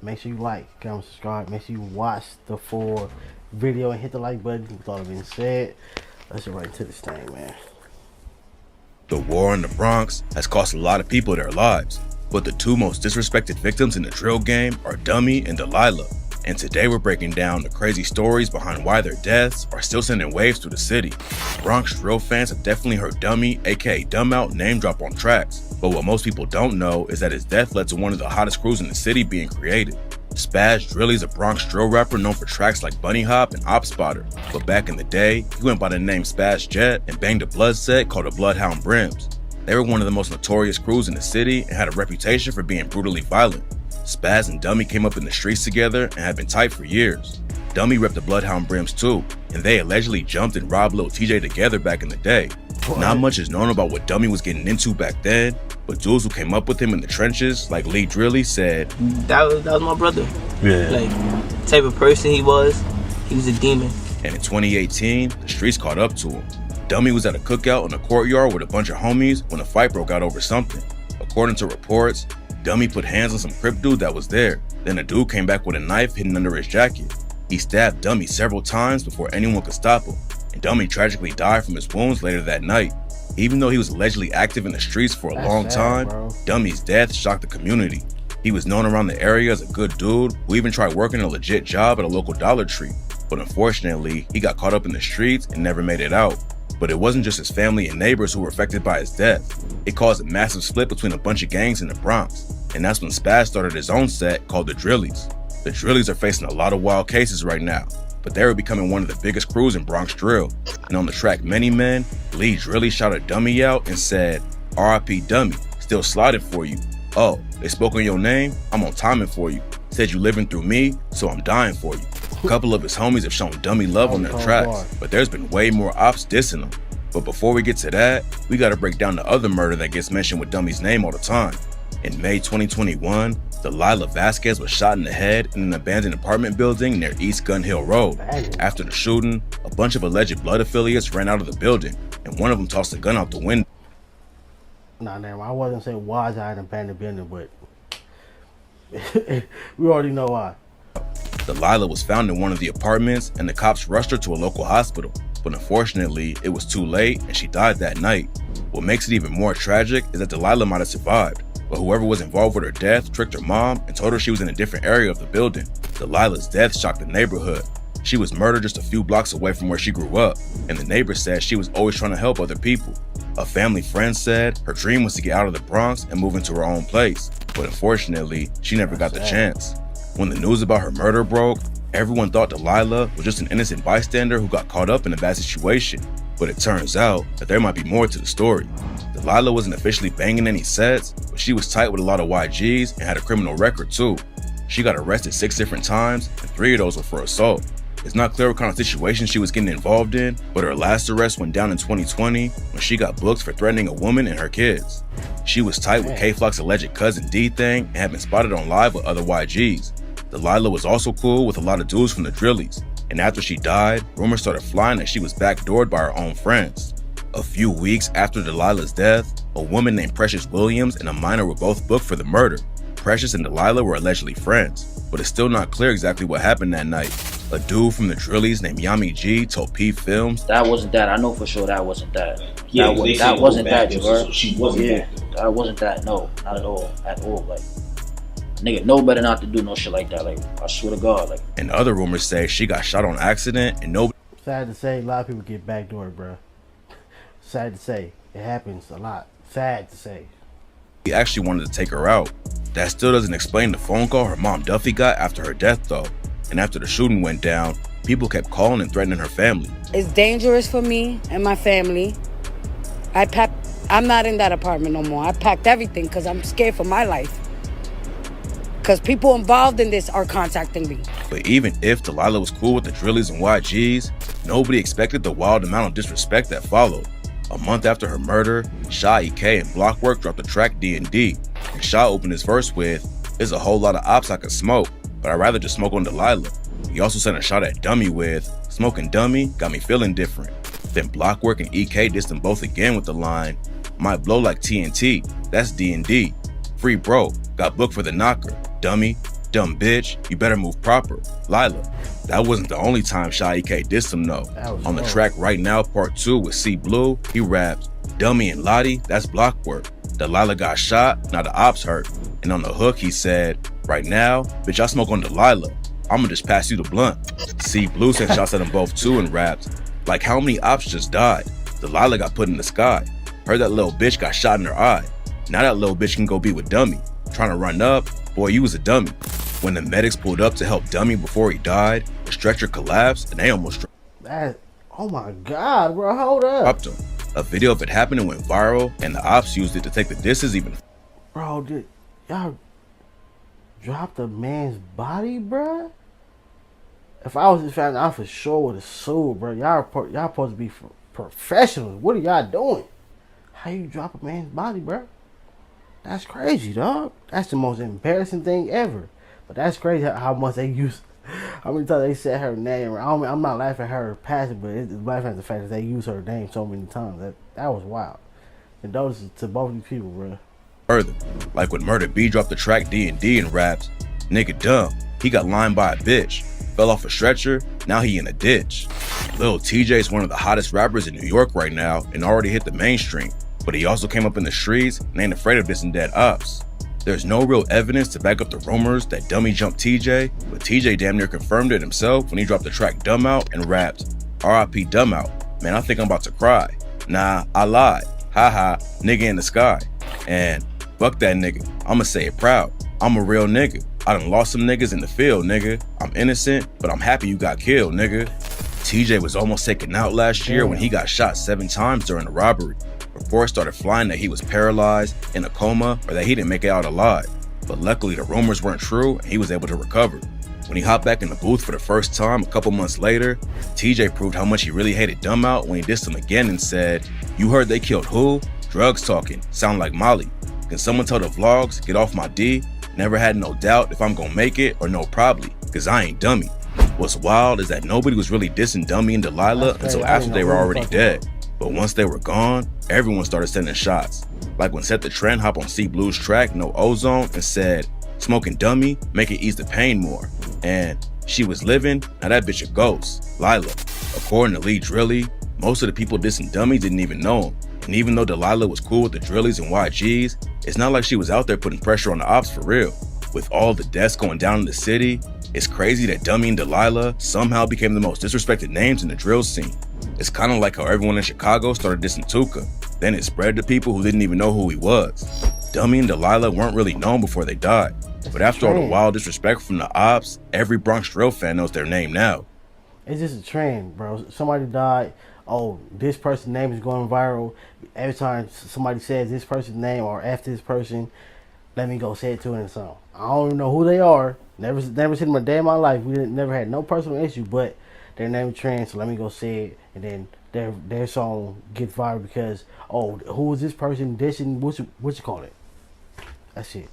Make sure you like, comment, subscribe. Make sure you watch the full video and hit the like button. With all that being said, let's get right into this thing, man. The war in the Bronx has cost a lot of people their lives, but the two most disrespected victims in the drill game are Dummy and Dalila. And today we're breaking down the crazy stories behind why their deaths are still sending waves through the city. Bronx drill fans have definitely heard Dummy, aka Dumb Out, name drop on tracks, but what most people don't know is that his death led to one of the hottest crews in the city being created. Spaz Drilly is a Bronx drill rapper known for tracks like Bunny Hop and Op Spotter, but back in the day, he went by the name Spaz Jet and banged a blood set called the Bloodhound Brims. They were one of the most notorious crews in the city and had a reputation for being brutally violent. Spaz and Dummy came up in the streets together and had been tight for years. Dummy repped the Bloodhound Brims too, and they allegedly jumped and robbed Lil TJ together back in the day. Not much is known about what Dummy was getting into back then, but dudes who came up with him in the trenches, like Lee Drilly, said, That was my brother. Yeah. Like, type of person he was a demon. And in 2018, the streets caught up to him. Dummy was at a cookout in a courtyard with a bunch of homies when a fight broke out over something. According to reports, Dummy put hands on some Crip dude that was there. Then a dude came back with a knife hidden under his jacket. He stabbed Dummy several times before anyone could stop him, and Dummy tragically died from his wounds later that night. Even though he was allegedly active in the streets for a long time, Dummy's death shocked the community. He was known around the area as a good dude who even tried working a legit job at a local Dollar Tree, but unfortunately, he got caught up in the streets and never made it out. But it wasn't just his family and neighbors who were affected by his death. It caused a massive split between a bunch of gangs in the Bronx, and that's when Spaz started his own set called the Drillies. The Drillies are facing a lot of wild cases right now, but they were becoming one of the biggest crews in Bronx drill. And on the track Many Men, Lee Drilly shouted Dummy out and said, "R.I.P. Dummy, still sliding for you. Oh, they spoke on your name? I'm on timing for you. Said you living through me, so I'm dying for you." A couple of his homies have shown Dummy love on their tracks, but there's been way more ops dissing them. But before we get to that, we gotta break down the other murder that gets mentioned with Dummy's name all the time. In May 2021, Dalila Vasquez was shot in the head in an abandoned apartment building near East Gun Hill Road. After the shooting, a bunch of alleged blood affiliates ran out of the building, and one of them tossed a gun out the window. Nah, damn, I wasn't saying why I had an abandoned building, but we already know why. Dalila was found in one of the apartments, and the cops rushed her to a local hospital. But unfortunately, it was too late and she died that night. What makes it even more tragic is that Dalila might have survived, but whoever was involved with her death tricked her mom and told her she was in a different area of the building. Dalila's death shocked the neighborhood. She was murdered just a few blocks away from where she grew up, and the neighbors said she was always trying to help other people. A family friend said her dream was to get out of the Bronx and move into her own place, but unfortunately, she never got the chance. When the news about her murder broke, everyone thought Dalila was just an innocent bystander who got caught up in a bad situation, but it turns out that there might be more to the story. Dalila wasn't officially banging any sets, but she was tight with a lot of YGs and had a criminal record too. She got arrested 6 different times, and 3 of those were for assault. It's not clear what kind of situation she was getting involved in, but her last arrest went down in 2020 when she got booked for threatening a woman and her kids. She was tight with K-Flock's alleged cousin D-Thing and had been spotted on live with other YGs. Dalila was also cool with a lot of dudes from the Drillies, and after she died, rumors started flying that she was backdoored by her own friends. A few weeks after Dalila's death, a woman named Precious Williams and a minor were both booked for the murder. Precious and Dalila were allegedly friends, but it's still not clear exactly what happened that night. A dude from the Drillies named Yami G told P Films, "That wasn't that. I know for sure that wasn't that. Yeah, that wasn't that, so she wasn't that. That wasn't that. No, not at all. At all. Like, nigga, no better not to do no shit like that. Like, I swear to God. Like." And other rumors say she got shot on accident and nobody. Sad to say, a lot of people get backdoored, bro. Sad to say, it happens a lot. Sad to say. He actually wanted to take her out. That still doesn't explain the phone call her mom Duffy got after her death though. And after the shooting went down, people kept calling and threatening her family. It's dangerous for me and my family. I'm not in that apartment no more. I packed everything because I'm scared for my life. Because people involved in this are contacting me. But even if Dalila was cool with the Drillies and YGs, nobody expected the wild amount of disrespect that followed. A month after her murder, Sha EK and Blockwork dropped the track D&D, and Sha opened his verse with, "There's a whole lot of ops I could smoke, but I'd rather just smoke on Dalila." He also sent a shot at Dummy with, "Smoking Dummy got me feeling different." Then Blockwork and EK dissed them both again with the line, "Might blow like TNT, that's D&D. Free bro, got booked for the knocker, dummy." Dumb bitch, you better move proper. Lila. That wasn't the only time Shy K dissed him though. On the track Right Now Part 2 with C Blue, he raps, dummy and Lottie, that's block work. Dalila got shot, now the ops hurt. And on the hook he said, right now, bitch I smoke on Dalila. I'ma just pass you the blunt. C Blue sent shots at them both too and raps, like how many ops just died? Dalila got put in the sky. Heard that little bitch got shot in her eye. Now that little bitch can go be with Dummy. Trying to run up, boy you was a dummy. When the medics pulled up to help Dummy before he died, the stretcher collapsed and they almost oh my God, bro, hold up. dropped him. A video of it happening went viral and the ops used it to take the disses even. Bro, did y'all drop the man's body, bro? If I was his family, I for sure would have sued, bro. Y'all supposed to be professionals. What are y'all doing? How you drop a man's body, bro? That's crazy, dog. That's the most embarrassing thing ever. But that's crazy how much they use. How many times they said her name? I'm not laughing at her passing, but it's laughing at the fact that they use her name so many times. That was wild. Condolences to both these people, bro. Further, like when Murder B dropped the track D&D and raps, nigga dumb, he got lined by a bitch, fell off a stretcher, now he in a ditch. Lil TJ is one of the hottest rappers in New York right now and already hit the mainstream, but he also came up in the streets and ain't afraid of dissing dead ops. There's no real evidence to back up the rumors that Dummy jumped TJ, but TJ damn near confirmed it himself when he dropped the track Dumb Out and rapped, R.I.P. Dumb Out, man I think I'm about to cry. Nah, I lied, haha, nigga in the sky. And fuck that nigga, I'ma say it proud, I'm a real nigga. I done lost some niggas in the field, nigga. I'm innocent, but I'm happy you got killed, nigga. TJ was almost taken out last year when he got shot 7 times during the robbery. Reports started flying that he was paralyzed, in a coma, or that he didn't make it out alive. But luckily the rumors weren't true and he was able to recover. When he hopped back in the booth for the first time a couple months later, TJ proved how much he really hated Dumb Out when he dissed him again and said, you heard they killed who? Drugs talking, sound like Molly. Can someone tell the vlogs, get off my D? Never had no doubt if I'm gonna make it or no probably, cause I ain't Dummy. What's wild is that nobody was really dissing Dummy and Dalila until after they were already dead. But once they were gone, everyone started sending shots. Like when Set the Trend hopped on C Blue's track No Ozone and said, smoking Dummy, make it ease the pain more. And she was living, now that bitch a ghost, Lila. According to Lee Drilly, most of the people dissing Dummy didn't even know him. And even though Dalila was cool with the Drillies and YGs, it's not like she was out there putting pressure on the ops for real. With all the deaths going down in the city, it's crazy that Dummy and Dalila somehow became the most disrespected names in the drill scene. It's kind of like how everyone in Chicago started dissing Tuka. Then it spread to people who didn't even know who he was. Dummy and Dalila weren't really known before they died. But after all the wild disrespect from the ops, every Bronx drill fan knows their name now. It's just a trend, bro. Somebody died. Oh, this person's name is going viral. Every time somebody says this person's name or after this person, let me go say it to it in a song. I don't even know who they are. Never seen them a day in my life. We never had no personal issue, but their name is trend, so let me go say it, and then their song gets viral because, oh, who is this person dissing? What you call it? That's it.